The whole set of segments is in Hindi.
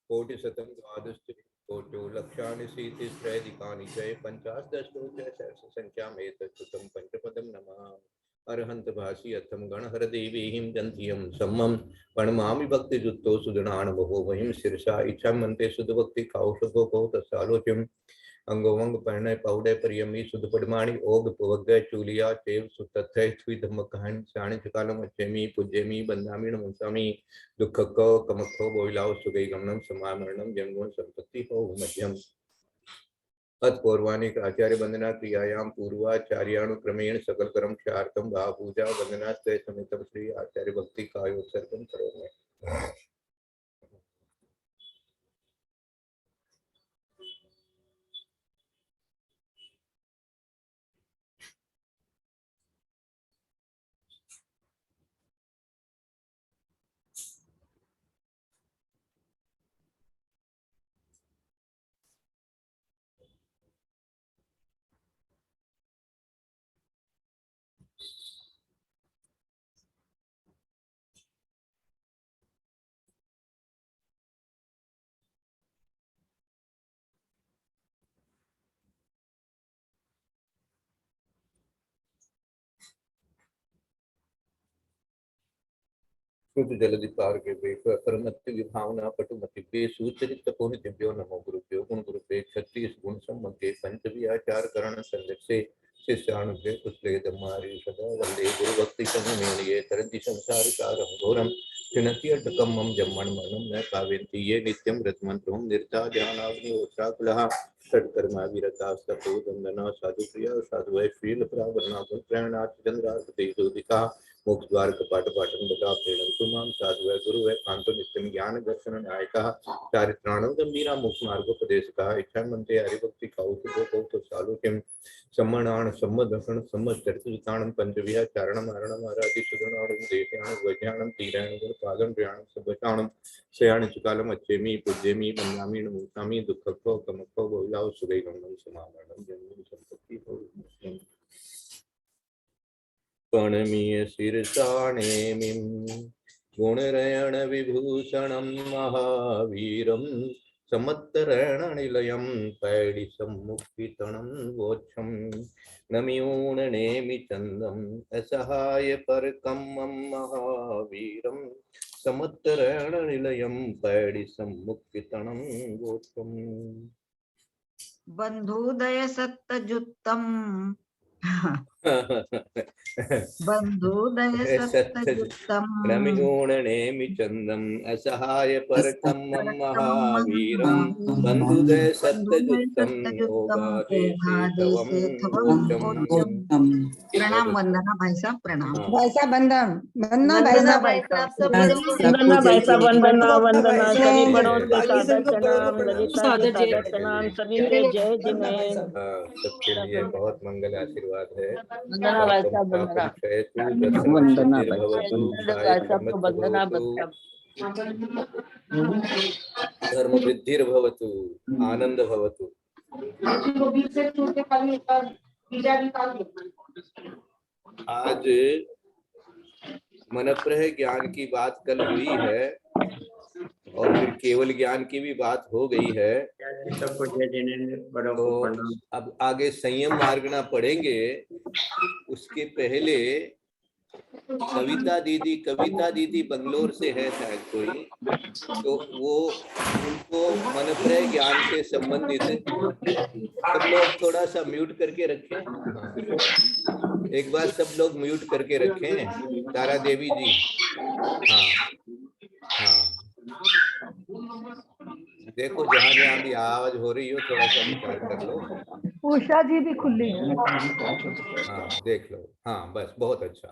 कोटिशतं द्वादश कोटि लक्षाणि शीतिस्त्रैधिकानि च पञ्चाशदष्टोत्तरसहस्रसङ्ख्याम् एतच्छ्रुतं पंचपदं नमः। अर्हन्त भाषी अथम गणहर देवीं जंतियम सम्मम प्रणमामि भक्तिजुक्तो सुजनान बहो वहिं शीर्षा इच्छा मनते शुद्ध भक्ति कौशको को तस्सालोच्यम अंगोवंग परिणय पौडे परियमी शुद्ध पडमाणि ओग पवग्गय चूलिया चेव सुतथय थुई धम्मकहन शाणि चकालम अच्छेमी पूज्यमी बंदामी नमस्सामी दुःखको कमको बोइलाओ सुगई गमनम समामरणम जंगुण संपत्ति हो मध्यम तत्पूर्वाणिक आचार्य वंदना क्रियायाम पूर्वाचार्यानुक्रमेण सकल कर्म क्षार्थम भाव पूजा वंदना त्रय समेतम श्री आचार्य भक्ति कायोत्सर्गम करोमि। शुद्ध जलधि पार के परमति विभावना पटुमति सुचरित पुण्यभ्यो नमो गुरुभ्यो गुण गुरुभ्ये 36 गुण सम्मते पंचव्याचार करण संरक्षे शिष्यानुग्रह कुशले धम्मारी सदा वंदे गुरु भक्ति सममेलये तरन्ति संसार सारं घोरं चिनति अटकं मम जम्मन मनम न काव्यन्ति ये नित्यं रतमन्त्रं निर्ता ध्यानाग्निहोत्राकुलः षट्कर्मा विरता सतो वंदना साधु प्रिया साधु वै शील प्रावरणा प्रेरणार्थ चंद्रार्थ ज्योतिका मोक्ष द्वार कपाट पाटन बता प्रेरण तुमाम साधु है गुरु है कांतो नित्यम ज्ञान दर्शन नायकः चारित्राणं गंभीरा मोक्ष मार्गोपदेशकः इच्छा मनते हरिभक्ति कौतुको कौतु सालोक्यम सम्मणान सम्मदर्शन सम्मचरिताणं पंचविह चारणम हरणम हराति सुगुणाणं देशाणं वैज्ञानं तीराणं गुरुपादं प्रयाणं सबचाणं शयाणं चुकालम अच्छेमी पूज्येमी बन्यामी नमोसामी दुःखको कमको बहुलाओ सुगै गमनं समामरणं जन्म संपत्ति हो प्रणमीय शीर्षाणेमिं गुणरयण विभूषणं महावीरं समत्तरणनिलयं पैडिसम्मुक्तितणं वोच्छं नमियूणनेमि चन्दम् असहाय परकं महावीरं समत्तरणनिलयं पैडिसम्मुक्तितणं वोच्छम् बंधुदय सत्तजुत्तम बंधुदय सत्तजुत्तम नमिगुणनेमि चन्दम् असहाय परकं महावीरं बन्धुदय सत्तजुत्तम ओगादेशे तवं प्रणाम वंदना भाई साहब प्रणाम भाई साहब वंदन वंदना भाई वंदना साहब भाई साहब सब वंदना भाई साहब वंदना वंदना सभी बड़ों से बाकी सादर सबको प्रणाम ललिता के सादर प्रणाम सभी पे जय जिनेन्द्र सबके लिए बहुत मंगल आशीर्वाद है। वंदना भाई साहब वंदना वंदना भाई साहब को वंदना धर्म वृद्धिर्भवतु आनंद भवतु। आज मनप्रह ज्ञान की बात कल हुई है और फिर केवल ज्ञान की भी बात हो गई है। तो अब आगे संयम मार्गना पढ़ेंगे। उसके पहले कविता दीदी बंगलोर से है शायद कोई, तो वो उनको मनप्रह ज्ञान से संबंधित सब लोग थोड़ा सा म्यूट करके रखें। एक बार सब लोग म्यूट करके रखें। तारा देवी जी, हाँ देखो जहाँ जहाँ भी आवाज हो रही हो थोड़ा सा विचार कर लो। उषा जी भी खुली है। हाँ देख लो, हाँ बस बहुत अच्छा।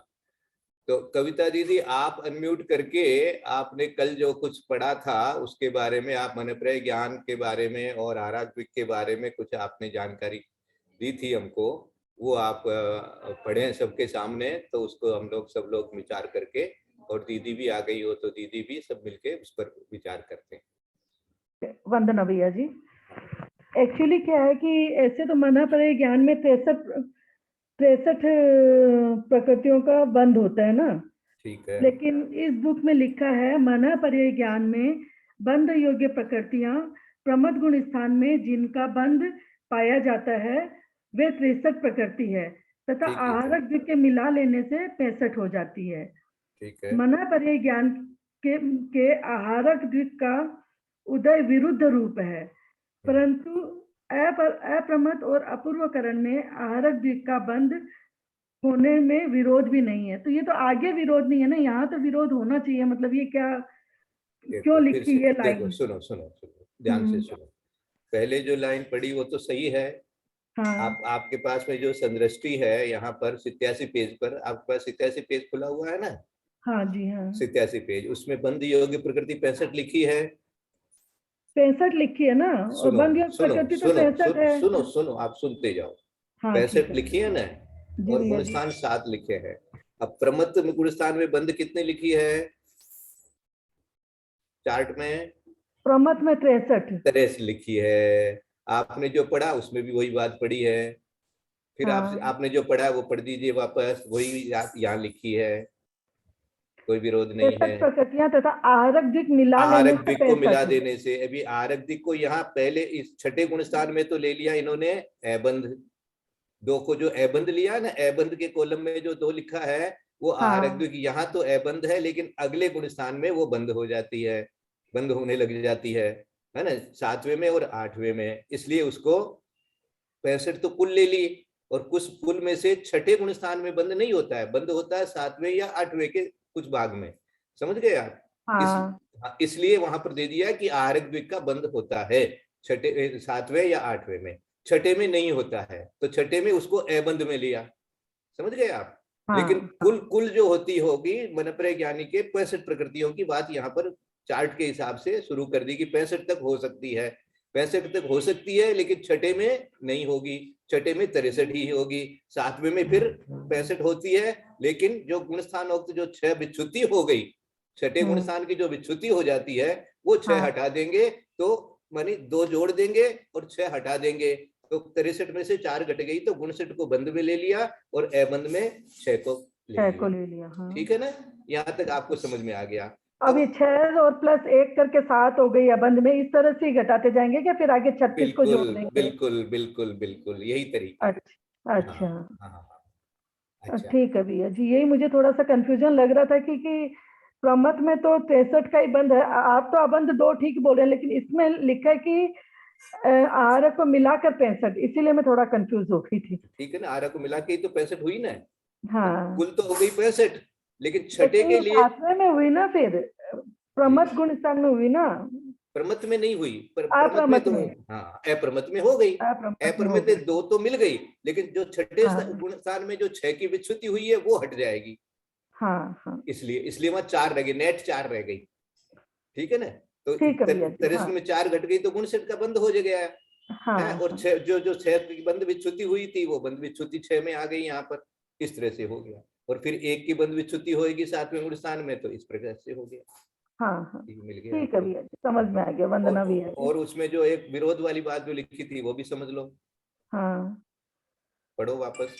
तो कविता दीदी आप अनम्यूट करके आपने कल जो कुछ पढ़ा था उसके बारे में, आप मनप्रह ज्ञान के बारे में और आराग्विक के बारे में कुछ आपने जानकारी दी थी हमको, वो आप पढ़े सबके सामने। तो उसको हम लोग सब लोग विचार करके, और दीदी भी आ गई हो तो दीदी भी सब मिलके उस पर विचार करते हैं। वंदना भैया जी, एक्चुअली क्या है कि ऐसे तो मनप्रह ज्ञान में 63 प्रकृतियों का बंध होता है ना। ठीक है। लेकिन इस बुक में लिखा है मनप्रह ज्ञान में बंध योग्य प्रकृतियां प्रमथ गुण स्थान में जिनका बंध पाया जाता है वे 63 प्रकृति है तथा ठीक है। आहारक द्विक के मिला लेने से 65 हो जाती है। ठीक है। मना पर्याय ज्ञान के आहारक द्विक का उदय विरुद्ध रूप है, परंतु अप्रमथ और अपूर्वकरण में आहारक द्विक का बंध होने में विरोध भी नहीं है। तो ये तो आगे विरोध नहीं है ना, यहाँ तो विरोध होना चाहिए। मतलब ये क्या, क्यों फिर लिखी से ये देखो, लाइन? सुनो सुनो सुनो, ध्यान से सुनो। पहले जो लाइन पढ़ी वो तो सही है। हाँ आपके पास में जो संदृष्टि है यहाँ पर 87 पेज पर, आपके पास 87 पेज खुला हुआ है ना? हाँ जी हाँ, 87 पेज, उसमें बंध योग्य प्रकृति 65 लिखी है। 65 लिखी है ना, और सुनो बंध योग सुनो प्रकृति तो सुनो 65 है। सुनो सुनो, आप सुनते जाओ। हाँ ठीक 65 है लिखी है ना, जी और भैया जी। गुणस्थान 7 लिखे हैं। अब प्रमत्त गुणस्थान में बंध कितने लिखी है चार्ट में? प्रमथ में 63। 63 लिखी है। आपने जो पढ़ा उसमें भी वही बात पढ़ी है। फिर हाँ। आपने जो पढ़ा वो पढ़ दीजिए वापस, वही यहाँ लिखी है, कोई विरोध नहीं 63 है। प्रकृतियां तथा आहारक द्विक मिला लेने आहारक से दिक को मिला 65। देने से, अभी आहारक दिक को यहाँ पहले इस छठे गुण स्थान में तो ले लिया इन्होंने एबंध, 2 को जो एबंध लिया ना, एबंध के कॉलम में जो 2 लिखा है वो आहारक हाँ दिक, यहाँ तो एबंध है लेकिन अगले गुण स्थान में वो बंद हो जाती है, बंद होने लग जाती है ना, 7वें में और 8वें में। इसलिए उसको 65 तो कुल ले ली, और कुछ कुल में से छठे गुण स्थान में बंद नहीं होता है, बंद होता है 7वें या 8वें के कुछ भाग में। समझ गए आप? हाँ इसलिए वहां पर दे दिया कि आहारक द्विक का बंद होता है छठे 7वें या 8वें में, छठे में नहीं होता है, तो छठे में उसको एबंध में लिया। समझ गए आप? हाँ लेकिन कुल जो होती होगी मनप्रय ज्ञानी के 65 प्रकृतियों की बात यहाँ पर चार्ट के हिसाब से शुरू कर दी कि 65 तक हो सकती है, 65 तक हो सकती है, लेकिन छठे में नहीं होगी, छठे में 63 ही होगी, 7वें में फिर 65 होती है। लेकिन जो गुणस्थान उक्त जो 6 विच्युति हो गई, छठे गुण स्थान की जो विच्युति हो जाती है वो 6 हटा देंगे, तो मानी 2 जोड़ देंगे और 6 हटा देंगे, तो 63 में से 4 घट गई, तो गुणसिट को बंद में ले लिया और एबंध में 6 को ले लिया। हाँ। ठीक है ना? यहाँ तक आपको समझ में आ गया? अब ये 6 और प्लस 1 करके 7 हो गई अबंध में, इस तरह से ही घटाते जाएंगे क्या फिर आगे 36 को जोड़ देंगे? बिल्कुल बिल्कुल बिल्कुल यही तरीका। अच्छा अच्छा ठीक है भैया जी, यही मुझे थोड़ा सा कंफ्यूजन लग रहा था कि प्रमथ में तो 63 का ही बंद है, आप तो अबंध 2 ठीक बोल रहे हैं, लेकिन इसमें लिखा है कि आहारक को मिलाकर 65, इसीलिए मैं थोड़ा कंफ्यूज हो गई थी। ठीक है ना, आहारक को मिला के तो 65 हुई ना। हाँ कुल तो हो गई 65, लेकिन छठे के लिए 7वें में हुई ना, फिर प्रमथ गुण स्थान में हुई ना, प्रमथ में नहीं हुई, अप्रमथ में। हाँ अप्रमथ में हो गई। अप्रमथ में 2 तो मिल गई, लेकिन जो छठे गुण स्थान में जो 6 की विच्युति हुई है वो हट जाएगी। हाँ इसलिए वहां 4 रह गई, नेट 4 रह गई। ठीक है ना? तो 63 में 4 घट गई तो गुणसिट का बंद हो गया है। और 6 जो 6 की बंद विच्युति हुई थी वो बंद विच्युति 6 में आ गई यहाँ पर, इस तरह से हो गया। और फिर 1 की बंद विच्युति होगी 7वें गुण स्थान में, तो इस प्रकार से हो गया। मिल गया। ठीक है भैया, समझ में आ गया। वंदना भैया। और उसमें जो एक विरोध वाली बात जो लिखी थी वो भी समझ लो। पढ़ो वापस।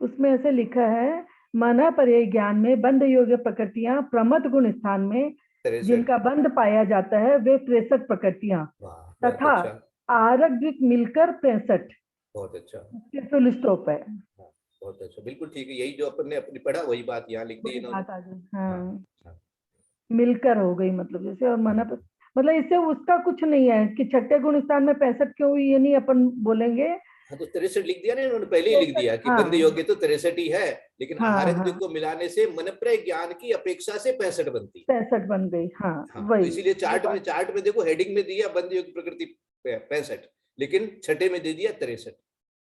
उसमें ऐसे लिखा है, मना पर्याय ज्ञान में बंध योग्य प्रकृतियां प्रमथ गुण स्थान में जिनका बंध पाया जाता है वे 63 प्रकृतियां तथा आहारक द्विक मिलकर 65। बहुत अच्छा, फुल स्टॉप है। बहुत अच्छा, बिल्कुल ठीक है। यही जो अपन ने अपनी पढ़ा वही बात यहाँ लिख दी इन्होंने। मिलकर हो गई, मतलब जैसे, और मना मतलब इससे उसका कुछ नहीं है कि छठे गुण स्थान में 65 क्यों हुई, ये नहीं अपन बोलेंगे। हाँ तो 63 लिख दिया ना इन्होंने, पहले ही लिख दिया कि बंध योग्य तो 63 ही है, लेकिन आहारक द्विक को मिलाने से मनप्रय ज्ञान की अपेक्षा से 65 बनती, 65 बन गई। तो इसीलिए चार्ट में देखो हेडिंग में दिया बंध योग्य प्रकृति 65, लेकिन छठे में दे दिया 63,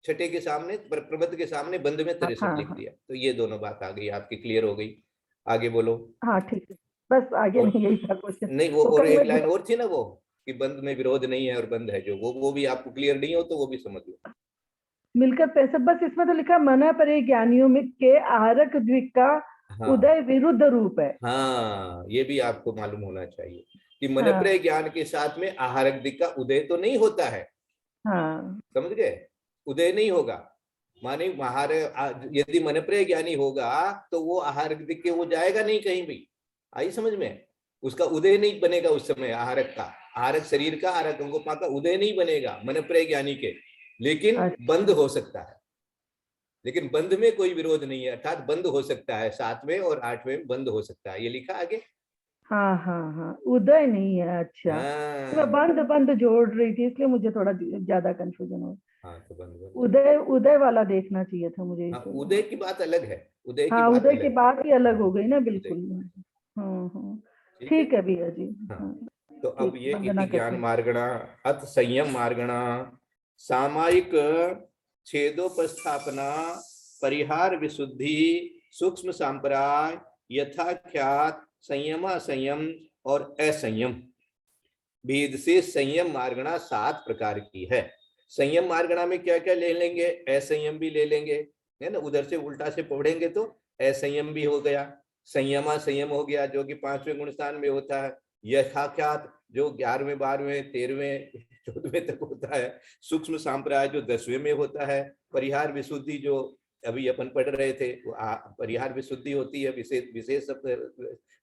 छठे के सामने प्रबंध के सामने बंध में 63 लिख दिया। तो ये दोनों बात आ गई आपकी, क्लियर हो गई। आगे बोलो। हाँ ठीक है, बस आगे नहीं, यही था क्वेश्चन। नहीं वो और एक लाइन और थी ना वो कि बंद में विरोध नहीं है और बंद है, जो वो भी आपको क्लियर नहीं हो तो वो भी समझ लो। मिलकर 65, बस इसमें तो लिखा मना पर्याय ज्ञानियों में के आहारक द्विक का उदय विरुद्ध रूप है। हाँ ये भी आपको मालूम होना चाहिए कि मनप्रय ज्ञान के साथ में आहारक द्विक का उदय तो नहीं होता है। समझ गए? उदय नहीं होगा, माने यदि मनप्रय ज्ञानी होगा तो वो आहारक द्विक के वो जाएगा नहीं कहीं भी। आई समझ में? उसका उदय नहीं बनेगा उस समय आहारक का, आहारक शरीर का, आहारक अंगोपा का उदय नहीं बनेगा मन प्रिय ज्ञानी के, लेकिन बंद हो सकता है। लेकिन बंद में कोई विरोध नहीं है, अर्थात बंद हो सकता है, 7वें और 8वें में बंद हो सकता है, ये लिखा आगे। हाँ हाँ हाँ, उदय नहीं है। अच्छा, तो मैं हाँ बंद बंद जोड़ रही थी, इसलिए मुझे थोड़ा ज्यादा कंफ्यूजन हो। हाँ, तो बंद बंद। उदय उदय वाला देखना चाहिए था मुझे हाँ, इसे। उदय की बात अलग है, उदय की हाँ, बात उदय अलग की है। बात ही अलग हो गई ना, उदय बिल्कुल। की बात, ठीक ठीक है भैया जी। हाँ। हाँ, तो अब ठीक, ये वंदना इति ज्ञान करते हैं। मार्गणा अथ संयम मार्गणा सामायिक छेदोपस्थापना परिहार विशुद्धि सूक्ष्म सांप्राय यथाख्यात संयम असंयम और असंयम भेद से संयम मार्गणा 7 प्रकार की है। संयम मार्गणा में क्या क्या ले लेंगे, असंयम भी ले लेंगे, है ना, उधर से उल्टा से पढ़ेंगे तो असंयम भी हो गया, संयमा संयम हो गया जो कि 5वें गुणस्थान में होता है, यथाख्यात जो 11वें 12वें 13वें 14वें तक होता है, सूक्ष्म सांप्राय जो 10वें में होता है, परिहार विशुद्धि जो अभी अपन पढ़ रहे थे, परिहार विशुद्धि होती है, विशेष विशेष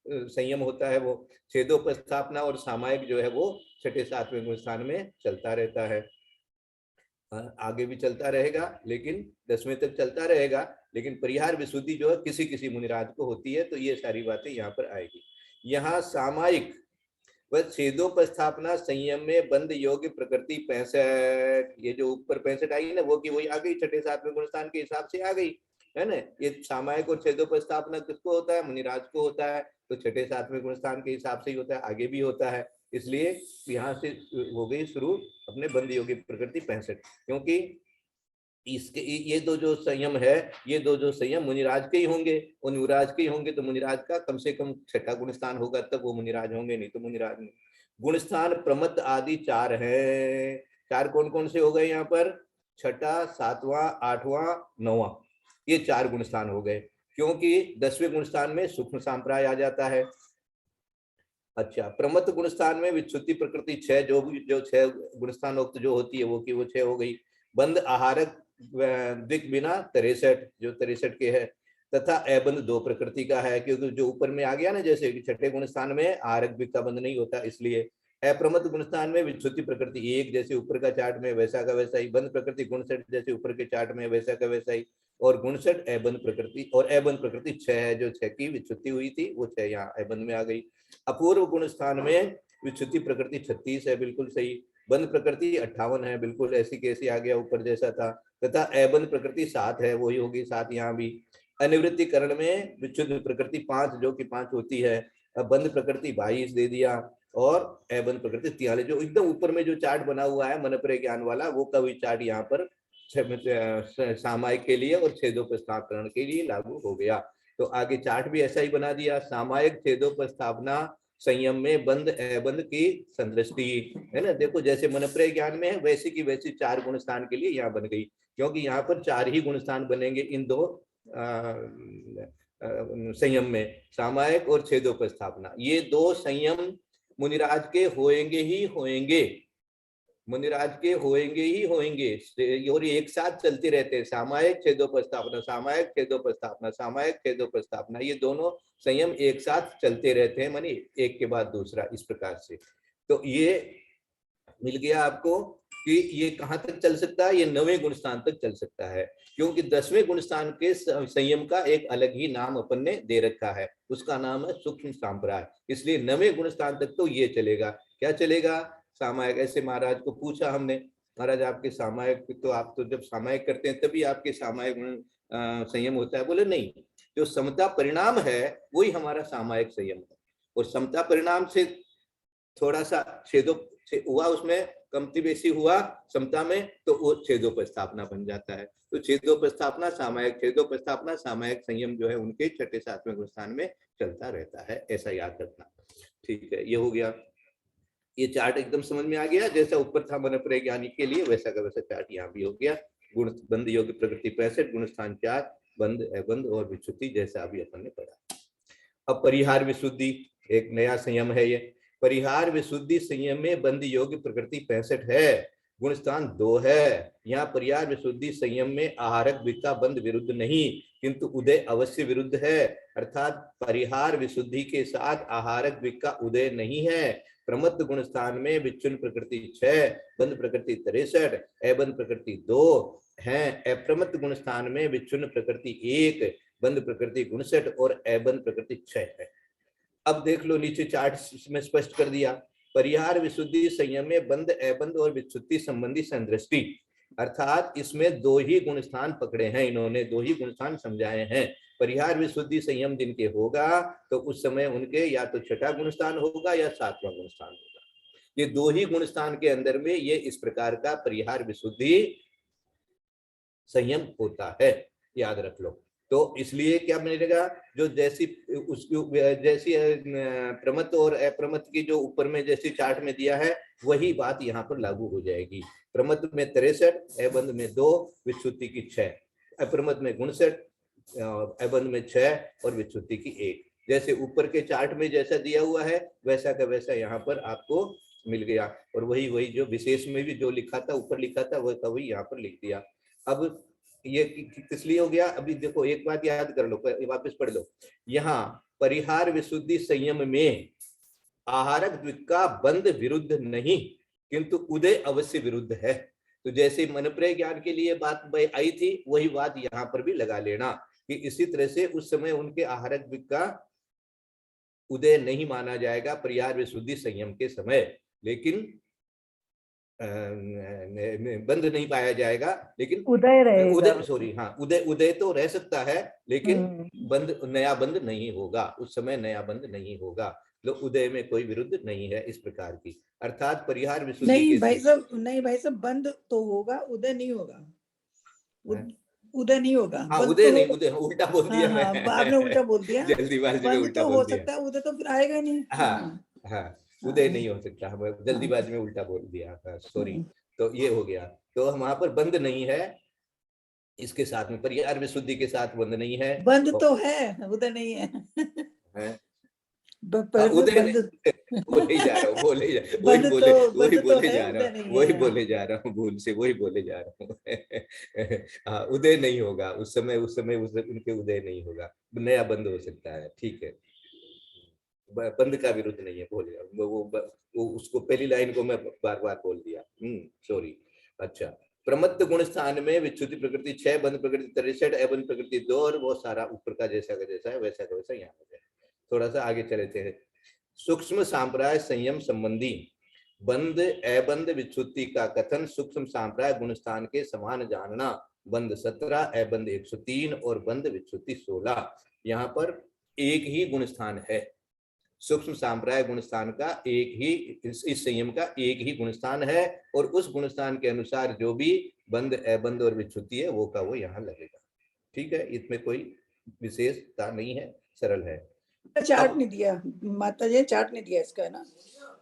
संयम होता है वो, छेदोपस्थापना और सामायिक जो है वो 6ठे 7वें गुणस्थान में चलता रहता है, आगे भी चलता रहेगा, लेकिन 10वें तक चलता रहेगा, लेकिन परिहार विशुद्धि जो है किसी किसी मुनिराज को होती है, तो ये सारी बातें यहाँ पर आएगी। यहाँ सामायिक व छेदोपस्थापना संयम में बंद योग्य प्रकृति 65, ये जो ऊपर 65 आई है ना, वो की वही आ गई 6ठे 7वें गुणस्थान के हिसाब से आ गई, है ना। ये सामायिक और छेदोपस्थापना किसको होता है, मुनिराज को होता है, तो 6ठे 7वें गुणस्थान के हिसाब से ही होता है, आगे भी होता है, इसलिए यहाँ से हो गई शुरू अपने बंद योग्य प्रकृति 65, क्योंकि इसके ये दो जो संयम है, ये दो जो संयम मुनिराज के ही होंगे, और मुनिराज के ही होंगे तो मुनिराज का कम से कम 6ठा गुणस्थान होगा तब वो मुनिराज होंगे, नहीं तो मुनिराज नहीं। गुणस्थान प्रमत्त आदि 4 है, 4 कौन कौन से हो गए यहाँ पर, 6ठा 7वां 8वां 9वां, ये 4 गुणस्थान हो गए, क्योंकि 10वें गुणस्थान में सूक्ष्म सांप्राय आ जाता है। अच्छा, प्रमत्त गुणस्थान में विच्छुद्धि प्रकृति 6, जो 6 गुणस्थानोक्त जो होती है वो की वो 6 हो गई। बंद आहारक दिक बिना 63 जो 63 के है, तथा अबंध 2 प्रकृति का है, क्योंकि जो ऊपर में आ गया ना, जैसे कि 6ठे गुणस्थान में आहारक दिक का बंध नहीं होता, इसलिए अप्रमत्त गुणस्थान में विच्छुद्धि प्रकृति 1 जैसे ऊपर का चार्ट में वैसा का वैसा ही, बंध प्रकृति 59 जैसे ऊपर के चार्ट में वैसा का वैसा ही, और 59 अबंध प्रकृति, और अबंध प्रकृति 6 है, जो 6 की विच्छुद्धि हुई थी वो 6 यहाँ अबंध में आ गई। अपूर्व गुण स्थान में विच्छुद्धि प्रकृति 36 है, बिल्कुल सही, बंध प्रकृति 58 है, बिल्कुल ऐसी कैसी आ गया ऊपर जैसा था, तथा अबंध प्रकृति 7 है, वही होगी 7 यहाँ भी। अनिवृत्ति करण में विच्छुद्ध प्रकृति 5 जो कि 5 होती है, बंध प्रकृति 22 दे दिया, और अबंध प्रकृति 43, जो एकदम ऊपर में जो चार्ट बना हुआ है मन प्रिय ज्ञान वाला, वो कवि चार्ट यहाँ पर सामायिक के लिए और छेदोपस्थापन के लिए लागू हो गया। तो आगे चार्ट भी ऐसा ही बना दिया, सामायिक छेदोपस्थापना संयम में बंध अबंध की संदृष्टि, है ना, देखो जैसे मन प्रिय ज्ञान में है वैसी की वैसी 4 गुणस्थान के लिए यहाँ बन गई, क्योंकि यहाँ पर 4 ही गुणस्थान बनेंगे इन 2 संयम में, सामायिक और छेदोपस्थापना, ये 2 संयम मुनिराज के होएंगे ही होएंगे, मुनिराज के होएंगे ही होएंगे, और एक साथ चलते रहते हैं, सामायिक छेदोपस्थापना सामायिक छेदोपस्थापना सामायिक छेदोपस्थापना, ये दोनों संयम एक साथ चलते रहते हैं, मानी एक के बाद दूसरा, इस प्रकार से। तो ये मिल गया आपको कि ये कहाँ तक चल सकता है, ये 9वें गुणस्थान तक चल सकता है, क्योंकि 10वें गुणस्थान के संयम का एक अलग ही नाम अपन ने दे रखा है, उसका नाम है सूक्ष्म सांप्राय, इसलिए 9वें गुणस्थान तक तो ये चलेगा। क्या चलेगा, सामायिक। ऐसे महाराज को पूछा हमने, महाराज आपके सामायिक, तो आप तो जब सामायिक करते हैं तभी आपके सामायिक संयम होता है, बोले नहीं, जो समता परिणाम है वही हमारा सामायिक संयम है, और समता परिणाम से थोड़ा सा छेदो हुआ, उसमें कमती बेसी हुआ समता में, तो वो छेदोपस्थापना बन जाता है। तो छेदोपस्थापना सामायिक, छेदोपस्थापना सामायिक संयम जो है उनके 6ठे 7वें गुणस्थान में चलता रहता है, ऐसा याद रखना। ठीक है, ये हो गया, ये चार्ट एकदम समझ में आ गया, जैसा ऊपर था मन प्रिय ज्ञानी के लिए वैसा का वैसा चार्ट यहाँ भी हो गया। गुण बंद योग्य प्रकृति 65, गुणस्थान 4, बंद अबंध और विच्छुद्धि, जैसा अभी अपन ने पढ़ा। अब परिहार विशुद्धि एक नया संयम है, ये परिहार विशुद्धि संयम में बंद योग्य प्रकृति 65 है, गुणस्थान 2 है। यहाँ परिहार विशुद्धि संयम में आहारक द्विक का बंध विरुद्ध नहीं किंतु उदय अवश्य विरुद्ध है, अर्थात परिहार विशुद्धि के साथ आहारक द्विक का उदय नहीं है। प्रमत्त गुण स्थान में विच्छिन्न प्रकृति 6, बंध प्रकृति 63, अबंध प्रकृति 2 है। अप्रमत्त गुण स्थान में विच्छिन्न प्रकृति 1, बंध प्रकृति 59 और अबंध प्रकृति 6 है। अब देख लो नीचे चार्ट में स्पष्ट कर दिया। परिहार विशुद्धि संयम में बंध अबंध और विच्छुत्ति संबंधी संदृष्टि, अर्थात इसमें 2 ही गुण स्थान पकड़े हैं, इन्होंने 2 ही गुण स्थान समझाए हैं। परिहार विशुद्धि संयम जिनके होगा तो उस समय उनके या तो 6ठा गुण स्थान होगा या 7वां गुण स्थान होगा। ये 2 ही गुण स्थान के अंदर में ये इस प्रकार का परिहार विशुद्धि संयम होता है, याद रख लो। तो इसलिए क्या मिलेगा, जो जैसी प्रमत्त और अप्रमत्त की जो ऊपर में जैसी चार्ट में दिया है वही बात यहाँ पर लागू हो जाएगी। प्रमत्त में 63, अबंध में 2, विच्छुत्ति की 6, अप्रमत्त में 59, अबंध में 6 और विच्छुत्ति की 1। जैसे ऊपर के चार्ट में जैसा दिया हुआ है वैसा का वैसा यहाँ पर आपको मिल गया, और वही जो विशेष में भी जो लिखा था ऊपर लिखा था वही यहाँ पर लिख दिया। अब ये किस लिए हो गया, अभी देखो एक बात याद कर लो, वापस पढ़ लो। यहाँ परिहार विशुद्धि संयम में आहारक द्विक का बंध विरुद्ध नहीं किंतु उदय अवश्य विरुद्ध है। तो जैसे मनप्रिय ज्ञान के लिए बात आई थी वही बात यहाँ पर भी लगा लेना कि इसी तरह से उस समय उनके आहारक द्विक का उदय नहीं माना जाएगा परिहार विशुद्धि संयम के समय, लेकिन बंद नहीं पाया जाएगा, लेकिन उदय रहेगा। उदय तो रह सकता है लेकिन बंद नया बंद नहीं होगा, उस समय नया बंद नहीं होगा। तो उदय में कोई विरुद्ध नहीं है इस प्रकार की, अर्थात परिहार विशुद्धि नहीं भाई साहब बंद तो होगा, उदय नहीं होगा। उदय नहीं होगा। हाँ, उदय नहीं, उदय उल्टा बोल दिया मैं। आपने उल्टा बोल दिया, जल्दीबाजी में उल्टा तो बोल हो दिया। सकता है, उदय तो फिर आएगा नहीं। हाँ, उदय नहीं हो सकता, जल्दीबाजी में उल्टा बोल दिया, सॉरी। तो ये हो गया, तो वहां पर बंद नहीं है, इसके साथ में परिहार विशुद्धि के साथ बंद नहीं है। बंद तो है, उदय नहीं है। बोले जा रहा हूँ, बोले जा रहा हूँ, भूल से वही बोले जा रहा हूँ। उदय नहीं होगा उस समय उनके उदय नहीं होगा, नया बंद हो सकता है, ठीक है। बंद का विरुद्ध नहीं है, बोले वो उसको पहली लाइन को मैं बार बार बोल दिया, सॉरी। अच्छा, प्रमत्त गुण स्थान में विच्छुद्धि प्रकृति 6, बंध प्रकृति 63, अबंध प्रकृति 2 और वो सारा ऊपर का जैसा का जैसा है वैसा का वैसा यहाँ हो जाए। थोड़ा सा आगे चलते हैं। सूक्ष्म सांप्राय संयम संबंधी बंध अबंध विच्छुद्धि का कथन सूक्ष्म सांप्राय गुण स्थान के समान जानना। बंध 17, अबंध 103 और बंध विच्छुद्धि 16। यहाँ पर एक ही गुण स्थान है, सूक्ष्म सांप्राय गुण स्थान का एक ही, इस संयम का एक ही गुण स्थान है, और उस गुण स्थान के अनुसार जो भी बंध अबंध और विच्छुद्धि है वो का वो यहाँ लगेगा, ठीक है। इसमें कोई विशेषता नहीं है, सरल है। चार्ट नहीं दिया माता जी, चार्ट नहीं दिया इसका, है ना,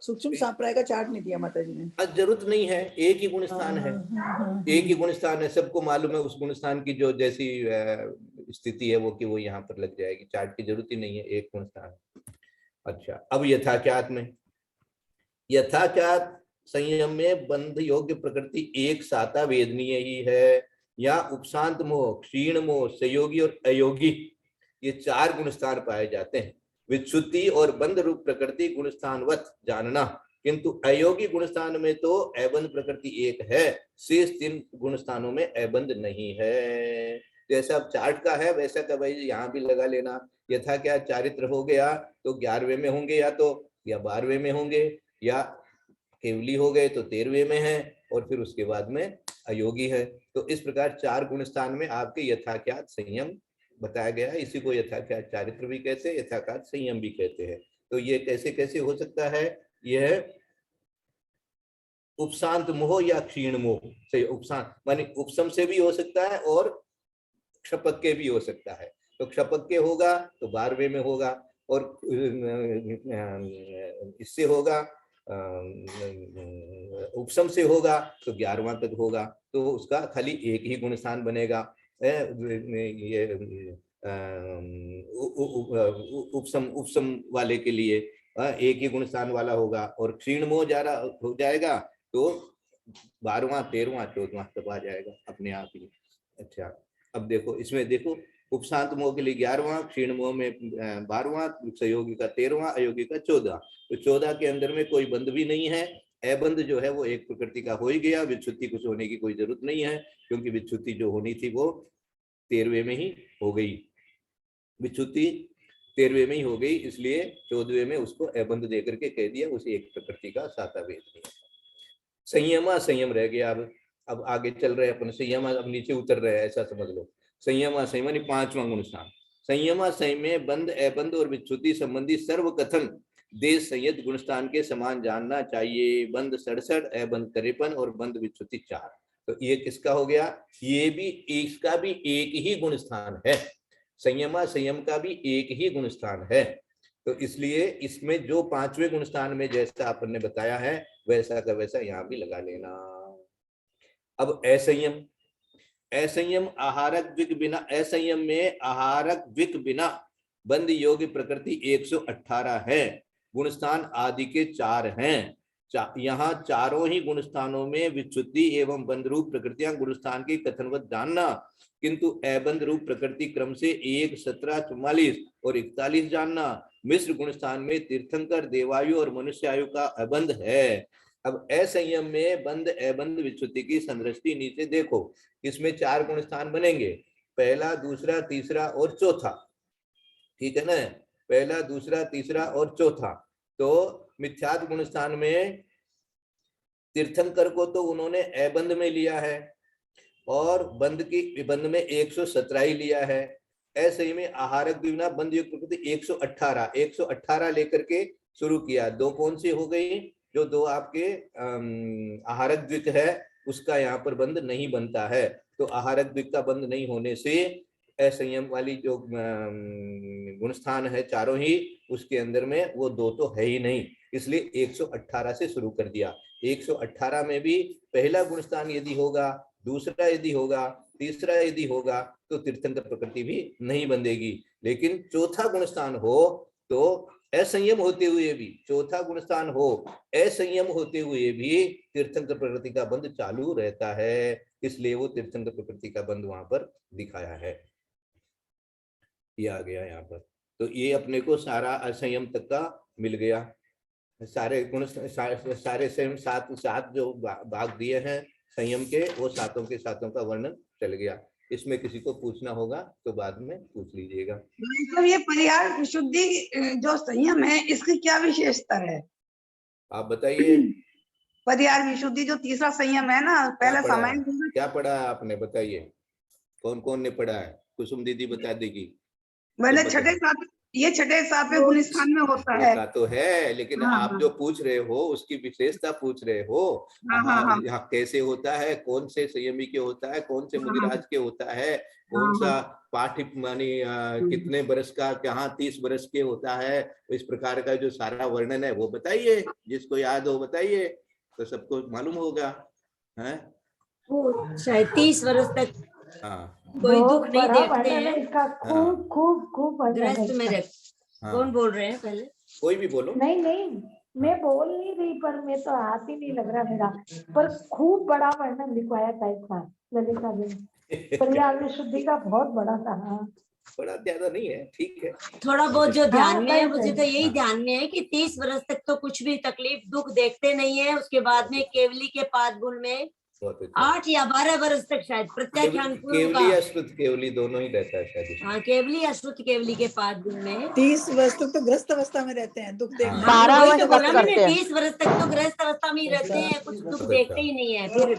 सूक्ष्म सांप्राय का चार्ट नहीं दिया माता जी ने। जरूरत नहीं है, एक ही गुण स्थान है, एक ही गुण स्थान है, सबको मालूम है उस गुण स्थान की जो जैसी स्थिति है वो कि वो यहाँ पर लग जाएगी, चार्ट की जरूरत ही नहीं है, एक गुण स्थान। अच्छा, अब यथाख्यात में, यथाख्यात संयम में बंध योग्य प्रकृति एक साता वेदनीय ही है, या उपशांत मोह, क्षीण मोह, संयोगी और अयोगी, ये 4 गुण स्थान पाए जाते हैं। विच्छुद्धि और बंध रूप प्रकृति गुण स्थानवत जानना, किंतु अयोगी गुण स्थान में तो अबंध प्रकृति 1 है, शेष 3 गुण स्थानों में अबंध नहीं है। जैसा अब चार्ट का है वैसा का भाई यहाँ भी लगा लेना। यथा क्या चारित्र हो गया तो 11वें में होंगे, या तो या 12वें में होंगे, या केवली हो गए तो 13वें में है, और फिर उसके बाद में अयोगी है। तो इस प्रकार 4 गुण स्थान में आपके यथाख्यात संयम बताया गया है। इसी को यथाख्यात चारित्र भी कहते हैं, यथाख्यात संयम भी कहते हैं। तो ये कैसे कैसे हो सकता है, यह उपशांत मोह या क्षीण मोह से, उपशांत माने उपशम से भी हो सकता है और क्षपक के भी हो सकता है। तो क्षपक के होगा तो 12वें में होगा, और इससे होगा उपशम से होगा तो 11वां तक होगा, तो उसका खाली एक ही गुण स्थान बनेगा। ये उपशम वाले के लिए एक ही गुण स्थान वाला होगा, और क्षीण मोह हो जाएगा तो 12वां 13वां 14वां तब आ जाएगा अपने आप ही। अच्छा, अब देखो इसमें देखो, उपशांत मोह के लिए 11वां, क्षीण मोह में 12वां, सहयोगी का 13वां, अयोगी का 14। तो 14 के अंदर में कोई बंध भी नहीं है। अबंध जो है वो एक प्रकृति का हो ही गया, विच्छुत्ति कुछ होने की कोई जरूरत नहीं है, क्योंकि विच्छुत्ति जो होनी थी वो 13वें में ही हो गई, विच्छुत्ति 13वें में ही हो गई, इसलिए 14वें में उसको अबंध देकर के कह दिया, उसे एक प्रकृति का साता वेद नहीं है। संयमा संयम रह गया। अब आगे चल रहे अपन, संयमा अब नीचे उतर रहे हैं, ऐसा समझ लो। संयमा संयम यानी 5वां गुण स्थान। संयमा संयम में बंध अबंध और विच्छुत्ति संबंधी सर्वकथन देश संयत गुण स्थान के समान जानना चाहिए। बंध 67, अबंध 53 और बंध विच्छुत्ति 4। तो ये किसका हो गया? ये भी, इसका भी एक ही गुण स्थान है। संयमा संयम का भी एक ही गुण स्थान है। तो इसलिए इसमें जो 5वें गुण स्थान में जैसा अपन ने बताया है वैसा का वैसा यहाँ भी लगा लेना। अब असंयम, असंयम आहारक द्विक बिना, असंयम में आहारक द्विक बिना बंध योग्य प्रकृति 118 है। गुण स्थान आदि के 4 हैं। यहाँ चारों ही गुण स्थानों में विच्छुत्ति एवं बंध रूप प्रकृतियां गुण स्थान की कथनवत जानना, किंतु अबंध रूप प्रकृति क्रम से 1, 17, 44 और 41 जानना। मिश्र गुण स्थान में तीर्थंकर, देवायु और मनुष्यायु का अबंध है। अब असंयम में बंध अबंध विच्छुत्ति की संदृष्टि नीचे देखो, इसमें 4 गुण स्थान बनेंगे, पहला, दूसरा, तीसरा और चौथा, ठीक है ना? पहला, दूसरा, तीसरा और चौथा। तो मिथ्यात्व गुण स्थान में तीर्थंकर को तो उन्होंने अबंध में लिया है और बंध की बंध में 117 ही लिया है। ऐसे में आहारक बिना बंध युक्त प्रकृति 118 लेकर के शुरू किया। 2 कौन सी हो गई? जो 2 आपके आहारक द्विक है उसका यहाँ पर बंध नहीं बनता है। तो आहारक द्विक का बंध नहीं होने से असंयम वाली जो गुण स्थान है चारों ही, उसके अंदर में वो 2 तो है ही नहीं, इसलिए 118 से शुरू कर दिया। 118 में भी पहला गुण स्थान यदि होगा, दूसरा यदि होगा, तीसरा यदि होगा, तो तीर्थंकर प्रकृति भी नहीं बंधेगी। लेकिन चौथा गुण स्थान हो तो असंयम होते हुए भी, चौथा गुण स्थान हो असंयम होते हुए भी तीर्थंकर प्रकृति का बंध चालू रहता है, इसलिए वो तीर्थंकर प्रकृति का बंध वहां पर दिखाया है। ये आ गया यहाँ पर। तो ये अपने को सारा असंयम तक का मिल गया। सारे गुण, सारे संयम 7 जो भाग दिए हैं संयम के, वो 7 के 7 का वर्णन चल गया। इसमें किसी को पूछना होगा तो बाद में पूछ लीजिएगा। मतलब ये परिहार विशुद्धि जो संयम है इसकी क्या विशेषता है? आप बताइए। परिहार विशुद्धि जो तीसरा संयम है ना, पहला समय क्या पढ़ा है आपने? बताइए कौन कौन ने पढ़ा है? कुसुम दीदी बता देगी। मैंने छठे 7वें गुण स्थान में होता है तो है, लेकिन हाँ, आप जो पूछ रहे हो उसकी विशेषता पूछ रहे हो। यहाँ कैसे होता है, कौन से संयमी के होता है, कौन से मुनिराज के होता है, कौन सा पाठ्य मानी कितने बरस का, कहाँ 30 बरस के होता है, इस प्रकार का जो सारा वर्णन है वो बताइए। जिसको याद हो बताइए, तो सबको मालूम होगा है। वो शायद 30 वर्ष तक हाँ, कोई दुख नहीं देखते हैं। इसका खूब खूब खूब गृहस्थ में रह। कौन बोल रहे हैं पहले? कोई भी बोलो। नहीं मैं बोल नहीं रही, पर मैं तो हाथ ही नहीं लग रहा मेरा, पर खूब बड़ा वर्णन लिखवाया था इस बार ललिता जी ने। परिहार विशुद्धि का बहुत बड़ा था। हाँ, बड़ा ज्यादा नहीं है, ठीक है। थोड़ा बहुत जो ध्यान में है, मुझे तो यही ध्यान में है कि 30 वर्ष तक तो कुछ भी तकलीफ दुख देखते नहीं है। उसके बाद में केवली के पाद गुण में 8 या 12 वर्ष तक शायद प्रत्याख्यान केवली या श्रुत केवली दोनों ही रहता है शायद। हाँ, केवली या श्रुत केवली के पाद गुण में 30 वर्ष तक तो ग्रस्त अवस्था में रहते हैं, दुख देखते हैं। 12 वर्ष बोला मैंने, 30 वर्ष तक तो गृहस्थ अवस्था में ही रहते हैं, कुछ दुख देखते ही नहीं है। फिर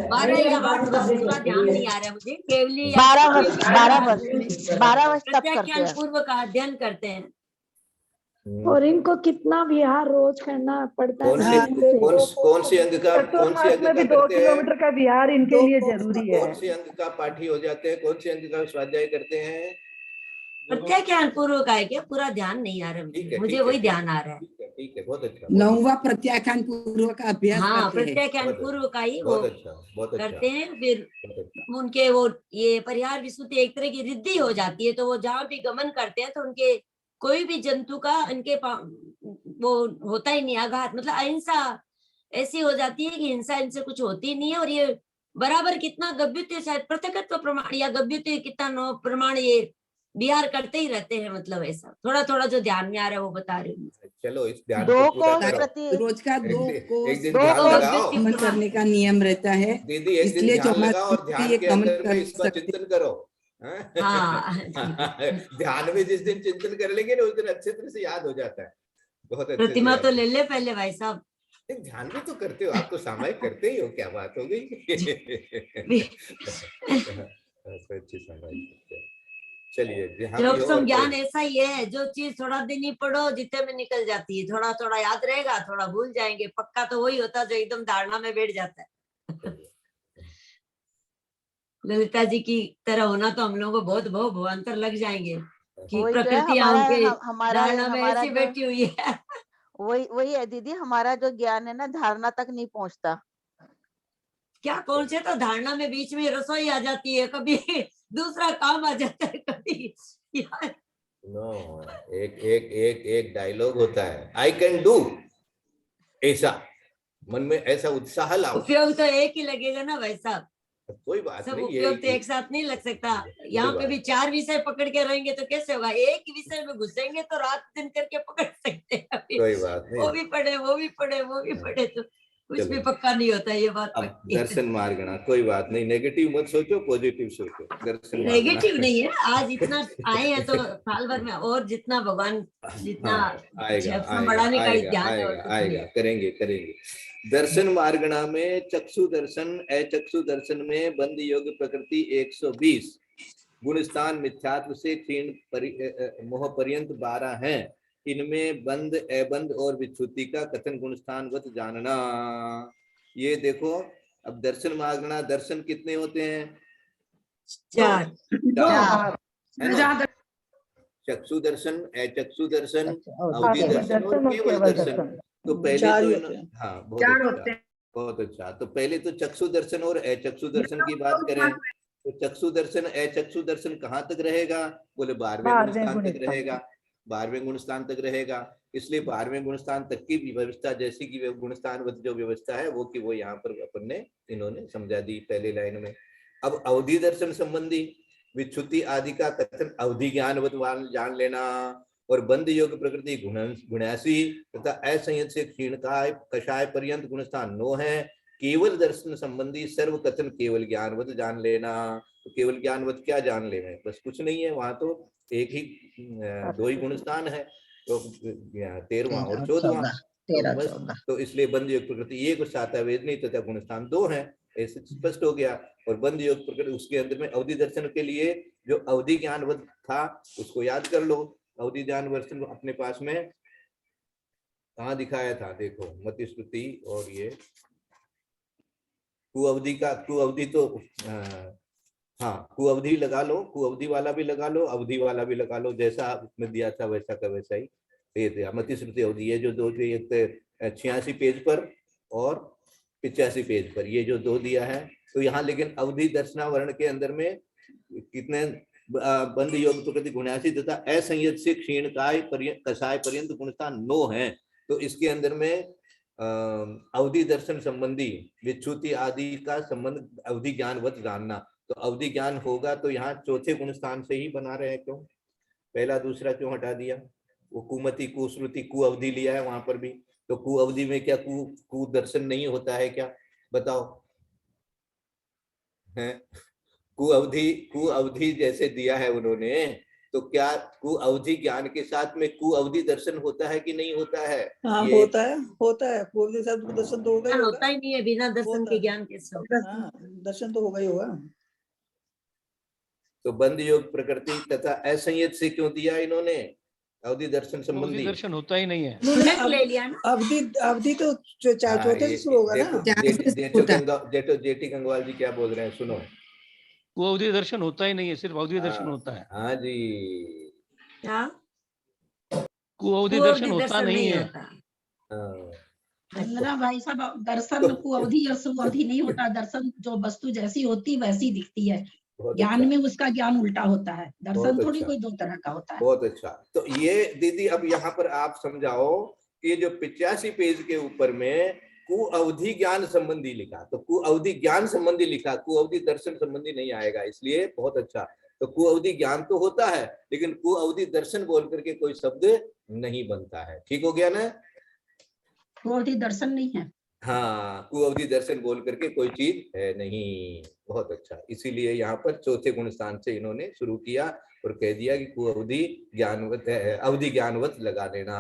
12 या 8 वर्ष का ध्यान नहीं आ रहा है मुझे। केवली 12 वर्ष तक प्रत्याख्यान पूर्व का अध्ययन करते हैं। और इनको कितना विहार रोज करना पड़ता है। कौन से अंग का 2 किलोमीटर का विहार इनके लिए जरूरी है। कौन से अंग का पाठी हो जाते हैं, कौन से अंग का स्वाध्याय करते हैं? प्रत्याख्यान पूर्व का है क्या? पूरा ध्यान नहीं आ रहा मुझे, वही ध्यान आ रहा है। ठीक है, बहुत अच्छा। 9वां प्रत्याख्यान पूर्व का अभ्यास। हाँ, प्रत्याख्यान पूर्व का ही वो करते हैं। फिर उनके वो ये परिहार विशुद्धि एक तरह की रिद्धि हो जाती है, तो वो जहाँ भी गमन करते हैं तो उनके कोई भी जंतु का उनके वो होता ही नहीं आघात, मतलब अहिंसा ऐसी हो जाती है कि हिंसा इनसे कुछ होती नहीं है। और ये बराबर कितना गभ्युत्य शायद प्रत्यक्षत्व प्रमाण या गभ्युत्य कितना नो प्रमाण ये बिहार करते ही रहते हैं। मतलब ऐसा थोड़ा थोड़ा जो ध्यान में आ रहा है वो बता रही हूँ। चलो इस ध्यान दो को पूरा कोस करो। प्रति रोज का दो एक दिन दो ध्यान कोस लगाओ कमन करने का नियम रहता है, दीदी, एक दिन इसलिए ध्यान लगाओ और 14 ध्यान ये के कमन अंदर में कर इसका सकते। चिंतन करो। हाँ ध्यान में जिस दिन चिंतन कर लेंगे ना उस दिन अच्छे तरह से याद हो जाता है, बहुत अच्छे से प्रतिमा याद तो हो। ले ले पहले भाई साहब। नहीं, ध्यान भी तो करते हो आप, तो सामायिक करते ही हो, क्या बात हो गई। अच्छी सामायिक करते हो। चलिए जहाँ भी हो योगक्षम और ज्ञान ऐसा ही है, जो चीज थोड़ा दिन ही पढ़ो जितने में निकल जाती है, थोड़ा थोड़ा याद रहेगा, थोड़ा भूल जाएंगे। पक्का तो वही होता है जो एकदम धारणा में बैठ जाता है। ललिता जी की तरह होना तो हम लोगों को बहुत भवांतर लग जाएंगे कि वही तो है प्रकृति हमारा उनके हमारा धारणा में हमारा ऐसी जो बैठी हुई है। वही है दीदी, हमारा जो ज्ञान है ना धारणा तक नहीं पहुंचता। क्या कौन से तो धारणा में बीच में रसोई आ जाती है, कभी दूसरा काम आ जाता है, कभी यार नो, एक एक एक एक डायलॉग होता है, आई कैन डू, ऐसा मन में ऐसा उत्साह लाओ। उपयोग तो एक ही लगेगा ना भाई साहब, कोई बात सब नहीं, उपयोग तो एक साथ नहीं लग सकता। यहाँ पे भी 4 विषय पकड़ के रहेंगे तो कैसे होगा? एक विषय में घुसेंगे तो रात दिन करके पकड़ सकते हैं। अभी कोई बात नहीं। वो भी पढ़े, वो भी पढ़े, वो भी पढ़े, तो कुछ भी पक्का नहीं होता। ये बात अब पक्की है। दर्शन मार्गना, कोई बात नहीं, नेगेटिव मत सोचो, पॉजिटिव सोचो। दर्शन मार्गना नेगेटिव नहीं है, आज इतना आए हैं तो साल भर में और जितना भगवान जितना आएगा बढ़ाने का आएगा ध्यान है आएगा और कुछ आएगा, नहीं। करेंगे करेंगे। दर्शन मार्गना में चक्षु दर्शन, अचक्षु दर्शन में बंद योग प्रकृति 120 गुण स्थान मिथ्यात्व से क्षीण मोह पर्यंत 12 हैं। इनमें बंद, अबंध और विच्छुति का कथन गुण स्थानवत जानना। ये देखो, अब दर्शन मार्गना, दर्शन कितने होते हैं? 4 है ना? चक्षु दर्शन, अचक्षु दर्शन, अवधि दर्शन और केवल दर्शन। तो पहले चार तो ही होते हैं। हाँ, बहुत अच्छा, बहुत अच्छा। तो पहले तो चक्षु दर्शन और अचक्षु दर्शन की बात करें तो चक्षु दर्शन, अचक्षु दर्शन कहाँ तक रहेगा? बोले 12वें गुण स्थान तक रहेगा, 12वें गुण स्थान तक रहेगा। इसलिए 12वें गुण स्थान तक की व्यवस्था, जैसी की गुण स्थान जो व्यवस्था है वो यहाँ पर अपन ने इन्होंने समझा दी पहले लाइन में। अब अवधि दर्शन संबंधी विच्छुति आदि का कथन अवधि ज्ञानवत जान लेना, और बंद योग प्रकृति गुणासी तथा असंयत से क्षीणकाय कषाय पर्यंत गुणस्थान 9 है। केवल दर्शन संबंधी सर्व कथन केवल ज्ञानवत जान लेना। तो केवल ज्ञानवत क्या जान ले? बस कुछ नहीं है, वहां तो एक ही 2 ही गुणस्थान है, तो 13वां और 14वां। तो इसलिए बंद योग प्रकृति एक और साता वेदनी तथा गुणस्थान 2 है, ऐसे स्पष्ट हो गया। और बंद योग प्रकृति उसके अंदर में अवधि दर्शन के लिए जो अवधि ज्ञानवत था उसको याद कर लो। अवधि ज्ञान दर्शन अपने पास में कहाँ दिखाया था? देखो, मति श्रुति और ये कुअवधि का, कुअवधि तो हाँ, कुअवधि लगा लो, कुअवधि वाला भी लगा लो, अवधि वाला भी लगा लो, जैसा उसमें दिया था वैसा का वैसा ही ये दिया। मति श्रुति अवधि, ये जो 2 86 पेज पर और 85 पेज पर ये जो 2 दिया है। तो यहाँ लेकिन अवधि दर्शनावरण के अंदर में कितने बंद योग प्रकृति गुणासी तथा असंयत से क्षीणकाय कषाय पर्यंत गुणस्थान 9 है। तो इसके अंदर में अवधि दर्शन संबंधी विच्छुति आदि का संबंध अवधि ज्ञानवत जानना। तो अवधि ज्ञान होगा तो यहाँ चौथे गुण स्थान से ही बना रहे हैं, क्यों पहला दूसरा क्यों हटा दिया? वो कुमति कुश्रुति कुअवधि लिया है वहां पर भी, तो कुअवधि में क्या कु दर्शन नहीं होता है क्या? बताओ है? कुअवधि जैसे दिया है उन्होंने, तो क्या कुअवधि ज्ञान के साथ में कुअवधि दर्शन होता है कि नहीं होता है? हाँ, होता है कुअवधि के साथ दर्शन तो होगा ही होगा। होता ही नहीं है, बिना दर्शन के ज्ञान कैसे होगा? हाँ, दर्शन तो होगा ही होगा। तो बंद योग प्रकृति तथा असंयत से क्यों दिया इन्होंने? अवधि दर्शन संबंधी दर्शन होता ही नहीं है, ले लिया ना। अवधि तो चौथे से शुरू होगा ना। जेटी गंगवाल जी क्या बोल रहे हैं, सुनो। वो अवधि दर्शन होता ही नहीं है, सिर्फ अवधि दर्शन होता है। हाँ जी, कुअवधि दर्शन होता नहीं है। भाई साहब, दर्शन को अवधि और सुअवधि नहीं होता। दर्शन जो वस्तु जैसी होती वैसी दिखती है, ज्ञान में उसका ज्ञान उल्टा होता है। दर्शन थोड़ी कोई 2 तरह का होता है। बहुत अच्छा। तो ये दीदी अब यहाँ पर आप समझाओ कि ये जो 85 पेज के ऊपर में कु अवधि ज्ञान संबंधी लिखा, तो कु अवधि ज्ञान संबंधी लिखा, कु अवधि दर्शन संबंधी नहीं आएगा, इसलिए बहुत अच्छा। तो कु अवधि ज्ञान तो होता है, लेकिन कु अवधि दर्शन बोल करके कोई शब्द नहीं बनता है। ठीक हो गया ना? कुअवधि दर्शन नहीं है। हाँ, कुअवधि दर्शन बोल करके कोई चीज है नहीं। बहुत अच्छा, इसीलिए यहाँ पर चौथे गुण स्थान से इन्होंने शुरू किया और कह दिया कि कुअवधि ज्ञानवत है, अवधि ज्ञानवत लगा देना,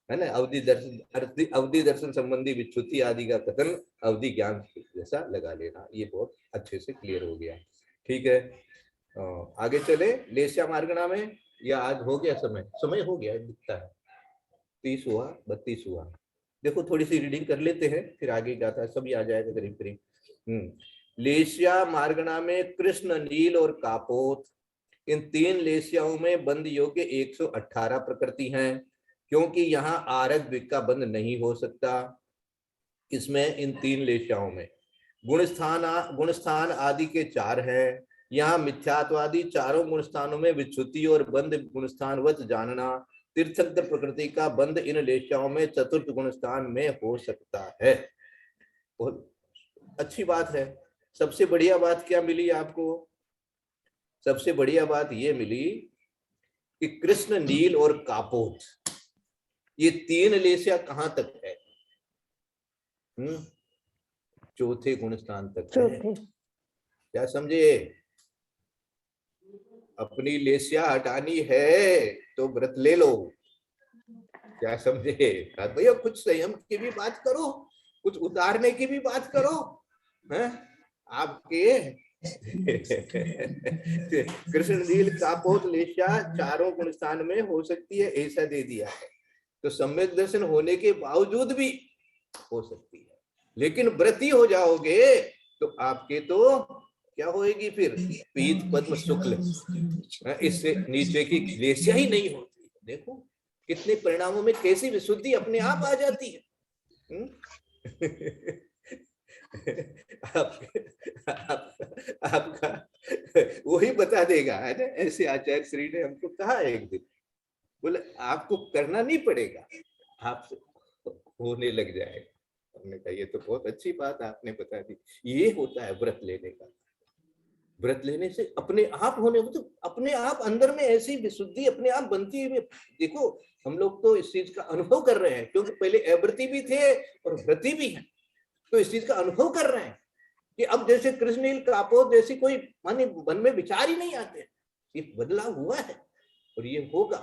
है ना। अवधि दर्शन संबंधी विच्युति आदि का कथन अवधि ज्ञान जैसा लगा लेना, ये बहुत अच्छे से क्लियर हो गया। ठीक है, आगे चले। लेस्या मार्गणा में, या आज हो गया समय? समय हो गया दिखता है, 30 हुआ, 32 हुआ। देखो थोड़ी सी रीडिंग कर लेते हैं, फिर आगे गाथा सभी आ जाएगा करीब करीब। लेस्या मार्गणा में कृष्ण, नील और कापोत, इन 3 लेस्याओं में बंद योग्य 118 प्रकृति हैं, क्योंकि यहाँ आरक द्विक का बंद नहीं हो सकता। इसमें इन 3 लेस्याओं में गुणस्थान आदि के 4 हैं। यहाँ मिथ्यात्वादी चारों गुणस्थानों में विच्युति और बंद गुणस्थानवत जानना। तीर्थंकर प्रकृति का बंद इन लेस्याओं में चतुर्थ गुणस्थान में हो सकता है। बहुत अच्छी बात है। सबसे बढ़िया बात क्या मिली आपको? सबसे बढ़िया बात ये मिली कि कृष्ण, नील और कापोत, ये 3 लेस्या कहां तक है? चौथे गुणस्थान तक है। क्या समझे? अपनी लेस्या हटानी है तो व्रत ले लो। क्या समझे? भैया कुछ संयम की भी बात करो, कुछ उतारने की भी बात करो, हैं? आपके कृष्ण, नील, कापोत लेस्या चारों गुणस्थान में हो सकती है, ऐसा दे दिया है। तो सम्यक दर्शन होने के बावजूद भी हो सकती है, लेकिन व्रती हो जाओगे तो आपके तो क्या होएगी फिर? पीत पद्म शुक्ल, इससे नीचे की लेस्या ही नहीं होती। देखो कितने परिणामों में कैसी विशुद्धि अपने आप आ जाती है। आपका वही बता देगा, है ना। ऐसे आचार्य श्री ने हमको कहा एक दिन, बोले आपको करना नहीं पड़ेगा, आपसे होने लग जाएगा। हमने कहा ये तो बहुत अच्छी बात आपने बता दी। ये होता है व्रत लेने का। व्रत लेने से अपने आप होने, तो अपने आप अंदर में ऐसी विशुद्धि अपने आप बनती है। देखो हम लोग तो इस चीज का अनुभव कर रहे हैं, क्योंकि पहले अव्रती भी थे और व्रती भी हैं, तो इस चीज का अनुभव कर रहे हैं कि अब जैसे कृष्ण, नील, कापोत जैसी कोई माने मन में विचार ही नहीं आते। ये बदलाव हुआ है और ये होगा।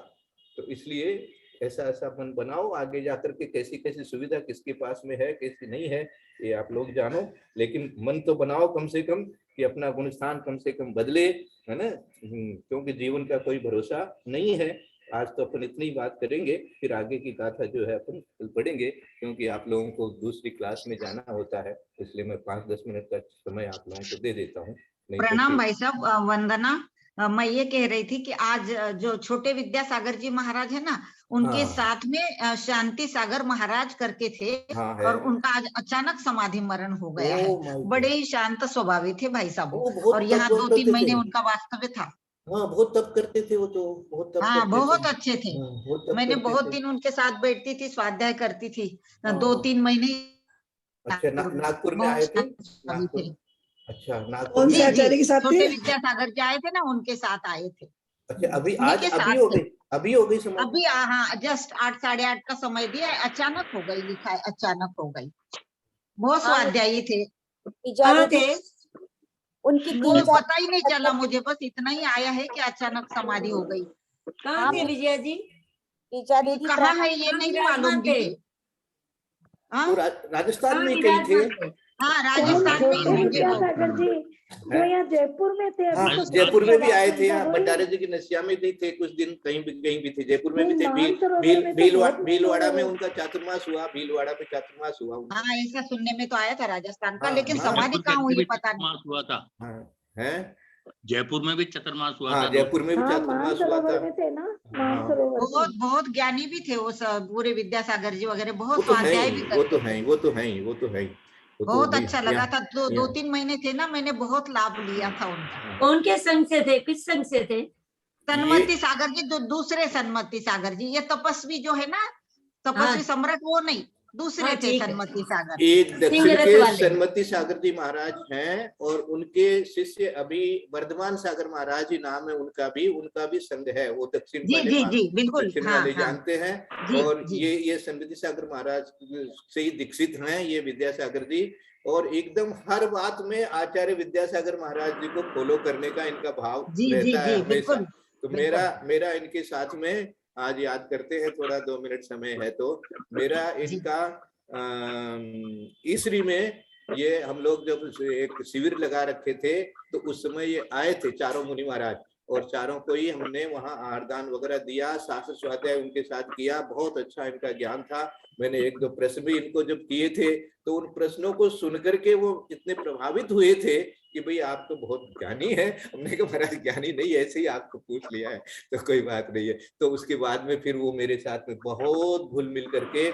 तो इसलिए ऐसा ऐसा मन बनाओ, आगे जाकर के कैसी कैसी सुविधा किसके पास में है, कैसी नहीं है, ये आप लोग जानो। लेकिन मन तो बनाओ कम से कम कि अपना गुणस्थान कम से कम बदले, है ना। क्योंकि जीवन का कोई भरोसा नहीं है। आज तो अपन इतनी बात करेंगे, फिर आगे की गाथा जो है अपन कल पढ़ेंगे, क्योंकि आप लोगों को दूसरी क्लास में जाना होता है, इसलिए मैं 5-10 मिनट का समय आप लोगों को दे देता हूँ। प्रणाम भाई साहब, वंदना। मैं ये कह रही थी कि आज जो छोटे विद्यासागर जी महाराज है ना, उनके साथ में शांति सागर महाराज करके थे, और उनका आज अचानक समाधि मरण हो गया है। बड़े ही शांत स्वभावी थे भाई साहब, और यहाँ 2-3 महीने उनका वास्तव्य था। हाँ, बहुत तप करते थे वो तो, बहुत तप करते बहुत अच्छे थे। मैंने बहुत दिन उनके साथ बैठती थी, स्वाध्याय करती थी 2-3 महीने। अच्छा, नागपुर में आए थे? अच्छा, नागपुर कौन से आचार्य के साथ थे? छोटे विद्यासागर जी आए थे ना, उनके साथ आए थे। अच्छा, अभी आज अभी हो गई समाधि? अभी हाँ, जस्ट 8, 8:30 का समय दिया, अचानक हो गई, लिखा है अचानक हो गई। बहुत स्वाध्यायी थे। उनकी वो पता ही नहीं चला मुझे, बस इतना ही आया है कि अचानक समाधि हो गई। कहाँ थे विजया जी? कहाँ है ये नहीं मालूम दीदी। राजस्थान में कहीं थे? हाँ, राजस्थान में विद्यासागर जी जो यहाँ जयपुर में थे। हाँ, जयपुर में भी आए थे। यहाँ भंडारे जी की नसिया में भी थे कुछ दिन, कहीं भी थे, जयपुर में भी थे। भीलवाड़ा में उनका चातुर्मास हुआ, भीलवाड़ा में चातुर्मास हुआ। हाँ, ऐसा सुनने में तो आया था राजस्थान का, लेकिन समाधि कहाँ हुई पता नहीं। हुआ था है जयपुर में भी चतुर्मास हुआ था। जयपुर में भी चातुर्मास हुआ था। बहुत ज्ञानी भी थे वो सब, पूरे विद्यासागर जी वगैरह, बहुत स्वाध्याय भी करते। वो तो है। बहुत अच्छा लगा था। 2-3 महीने थे ना, मैंने बहुत लाभ लिया था उनका। उनके संग से थे? किस संग से थे? सन्मति सागर जी, दूसरे सन्मति सागर जी। ये तपस्वी जो है ना, तपस्वी सम्राट, वो नहीं, दूसरे हाँ, थे ठीक है। सन्मति सागर। एक दक्षिण सिंगरत के वाले। सन्मति सागर जी महाराज हैं और उनके शिष्य अभी वर्धमान सागर महाराज जी नाम है उनका भी संघ है, वो दक्षिण जी वाले जी जी बिल्कुल। दक्षिण हाँ वाले हाँ जानते हैं। जी और जी ये सन्मति सागर महाराज से ही दीक्षित हैं ये विद्यासागर जी, और एकदम हर बात में आचार्य विद्यासागर महाराज जी को फॉलो करने का इनका भाव जी जी रहता है जी हमेशा। बिल्कुल तो बिल्कुल। मेरा इनके साथ में आज याद करते हैं, थोड़ा 2 मिनट समय है तो मेरा जी इनका ईसरी में ये हम लोग जब एक शिविर लगा रखे थे तो उस समय ये आए थे चारों मुनि महाराज, और चारों को ही हमने वहाँ आहारदान वगैरह दिया, शास्त्र स्वाध्याय उनके साथ किया। बहुत अच्छा इनका ज्ञान था। मैंने 1-2 प्रश्न भी इनको जब किए थे तो उन प्रश्नों को सुनकर के वो इतने प्रभावित हुए थे कि भाई आप तो बहुत ज्ञानी है। हमने कहा महाराज ज्ञानी नहीं, ऐसे ही आपको पूछ लिया है तो कोई बात नहीं है। तो उसके बाद में फिर वो मेरे साथ में बहुत घुल मिल करके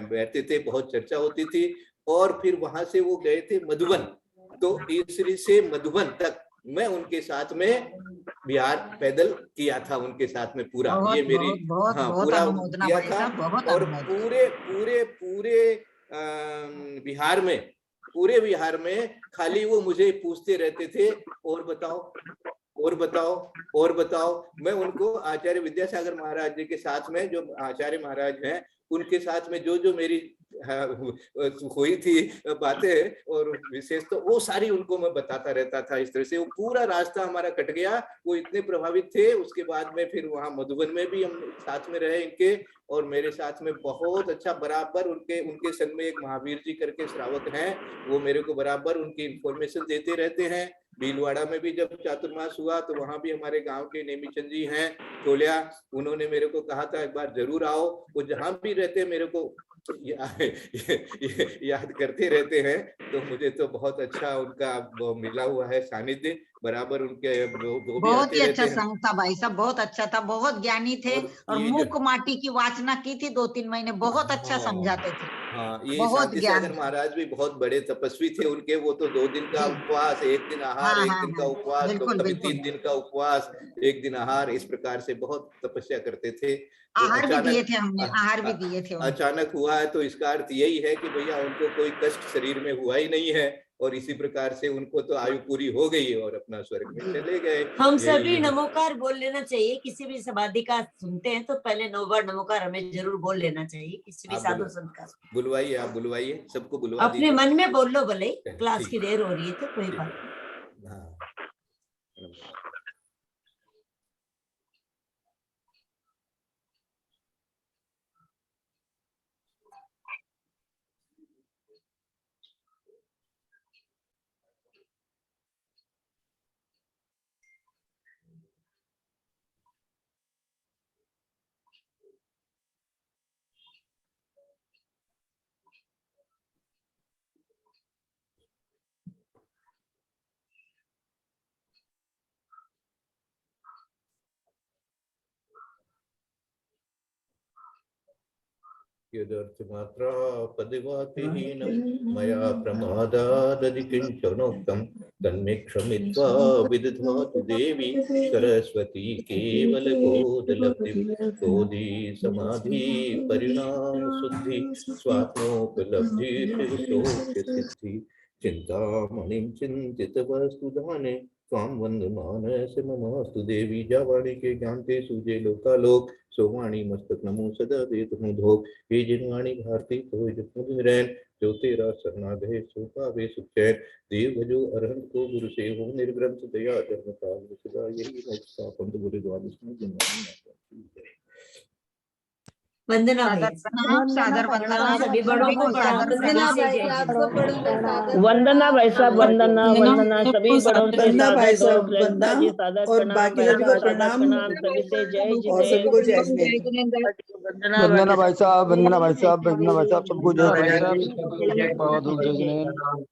बैठते थे, बहुत चर्चा होती थी। और फिर वहां से वो गए थे मधुबन, तो ईसरी से मधुबन तक मैं उनके साथ में बिहार पैदल किया था उनके साथ में पूरा। बहुत ये मेरी बहुत बहुत हाँ बहुत पूरा अनुमोदना किया भाई था। साहब, बहुत और अनुमोदना। पूरे बिहार में खाली वो मुझे पूछते रहते थे और बताओ और बताओ और बताओ। मैं उनको आचार्य विद्यासागर महाराज जी के साथ में, जो आचार्य महाराज हैं उनके साथ में जो मेरी हुई थी बातें और विशेष तो वो सारी उनको मैं बताता रहता था। इस तरह से वो पूरा रास्ता हमारा कट गया। वो इतने प्रभावित थे। उसके बाद में फिर वहां मधुबन में भी हम साथ में रहे इनके, और मेरे साथ में बहुत अच्छा बराबर उनके संग में एक महावीर जी करके श्रावक हैं, वो मेरे को बराबर उनकी इंफॉर्मेशन देते रहते हैं। भीलवाड़ा में भी जब चातुर्मास हुआ तो वहां भी हमारे गांव के नेमीचंद जी हैं टोलिया, उन्होंने मेरे को कहा था एक बार जरूर आओ। वो जहां भी रहते मेरे को याद करते रहते हैं। तो मुझे तो बहुत अच्छा उनका मिला हुआ है सानिध्य, बराबर उनके वो भी बहुत आते ही रहते अच्छा हैं। संघ था भाई साहब, बहुत अच्छा था, बहुत ज्ञानी थे। और ये मूक माटी की वाचना की थी 2-3 महीने, बहुत अच्छा समझाते थे। हाँ, ये बहुत शांति ज्ञान सागर था। महाराज भी बहुत बड़े तपस्वी थे। उनके वो तो 2 दिन का जी उपवास, 1 दिन आहार, हाँ 1 हाँ दिन का हाँ उपवास, तो बिल्कुल कभी बिल्कुल। 3 दिन का उपवास, 1 दिन आहार, इस प्रकार से बहुत तपस्या करते थे। तो आहार भी दिए थे हमने, आहार भी अ- दिए थे उनको। अचानक हुआ है तो इसका अर्थ यही है कि भैया उनको कोई कष्ट शरीर में हुआ ही नहीं है, और इसी प्रकार से उनको तो आयु पूरी हो गई और अपना स्वर्ग में चले गए। हम यही सभी है। नमोकार बोल लेना चाहिए। किसी भी समाधि का सुनते हैं तो पहले 9 बार नमोकार हमें जरूर बोल लेना चाहिए, किसी भी आप साधु संत का। बुलवाइए, आप बुलवाइए, सबको बुलवा अपने दीजिए। मन में बोल लो, भले क्लास ठीक की देर हो रही है तो कोई ठीक बात नहीं। हाँ। यदर्थमात्रा पदिवातिहीनं मया प्रमादादधिकिञ्चनोक्तं तन्मे क्षमित्वा विदधातु देवी सरस्वती केवलबोधलब्धिं बोधि समाधि परिणाम शुद्धि स्वात्मोपलब्धिर्षोक्य चिंतामणिं चिंतितवस्तुधाने त्वां वन्दमानस ममास्तु देवी। जावाणी के ज्ञानते सूजे लोकालोक सोवाणी मस्तक नमो सदा देत मुधो। हे जिनवाणी भारती तो जपमुदिरैन जो तेरा शरणागत सो पावे सुख चैन। देव भजो अरहंत को गुरु सेवो निर्ग्रंथ दया धर्म काल सदा यही मोक्ष पंथ गुरु द्वादश में जिनवाणी। वंदना सादर भैया। प्रणाम, सादर वंदना, सभी बड़ों को सादर वंदना प्रणाम। से जय जिनेंद्र। वंदना भाई साहब, वंदना वंदना सभी बड़ों से वंदना भाई सादर साहब, ललिता वंदना, जी सादर और प्रणाम, बाकी बहन सभी को सादर प्रणाम, प्रणाम, सभी से जय और सभी को जय जिनेंद्र। जिनेंद्र। वंदना भाई साहब, वंदना भाई साहब, वंदना भाई साहब, सबको जय जिनेंद्र। बहुत बहुत जय जिनेंद्र।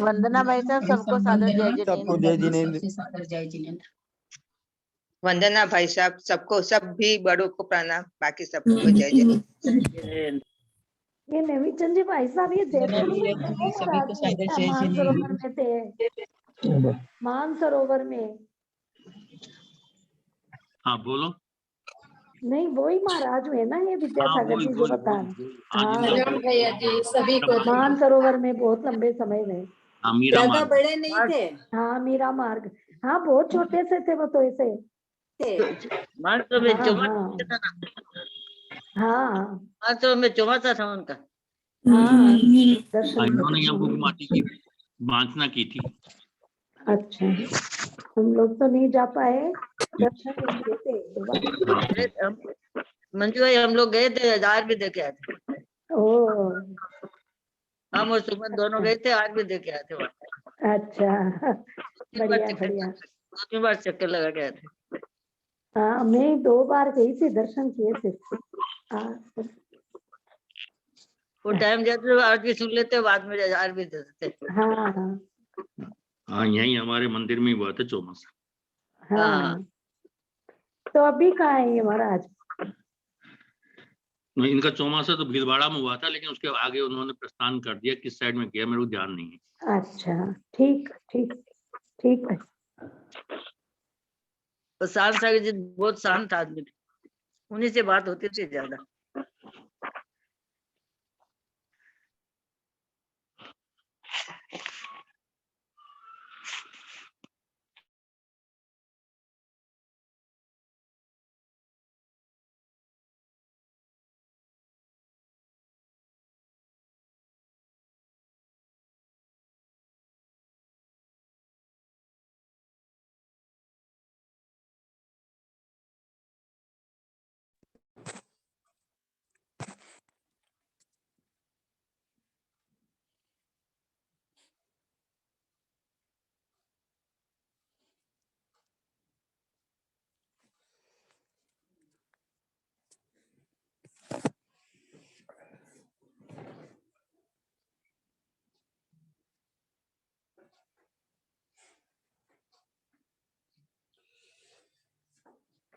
वंदना भाई साहब, सबको सादर जय सबको जिनेंद्र। जय जिनेंद्र। जय जिनेंद्र। वंदना भाई साहब, सबको सभी बड़ों को प्रणाम, बाकी सबको जय जय। ये नेमीचंद जी भाई साहब, ये जयपुर में थे महाराज, मानसरोवर में थे, मानसरोवर में। हाँ बोलो। नहीं वो ही महाराज हुए ना, ये विद्यासागर जी जो बता रहे। हाँ भैया जी सभी को मानसरोवर में बहुत लंबे समय रहे, ज्यादा बड़े नहीं थे। हाँ मीरा मार्ग, हाँ बहुत छोटे से थे वो तो ऐसे। मानसरोवर में हाँ चौमासा था ना, हाँ मानसरोवर में चौमासा था उनका। हाँ दर्शन इन्होंने यहाँ भूख माटी की वांछना की थी। अच्छा, हम लोग तो नहीं जा पाए, दर्शन नहीं देते दोबारा। मंजू भाई हम लोग गए थे, आज भी देखे आए थे। ओ हम और सुमन दोनों गए थे, आज भी देखे आए थे वहाँ। अच्छा बढ़िया बढ़िया। 2-3 बार चक्कर लगा के आए थे। हाँ मैं 2 बार गई थी, दर्शन किए थे। वो टाइम जाते थे आरती सुन लेते, बाद में आज भी दे देते। हाँ हाँ यही हमारे मंदिर में हुआ था चौमासा। हाँ। तो अभी कहाँ है ये महाराज? इनका चौमासा तो भीलवाड़ा में हुआ था, लेकिन उसके आगे उन्होंने प्रस्थान कर दिया, किस साइड में गया मेरे को ध्यान नहीं है। अच्छा ठीक ठीक ठीक है। तो शांत सागर जी बहुत शांत आदमी थे, उन्हीं से बात होती थी ज्यादा।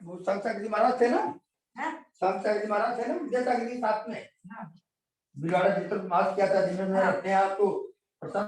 वो संत महाराज थे ना, संत महाराज थे ना, विद्यासागर जी साथ में बिगाड़ा जितना मास किया था जिन्होंने अपने आप को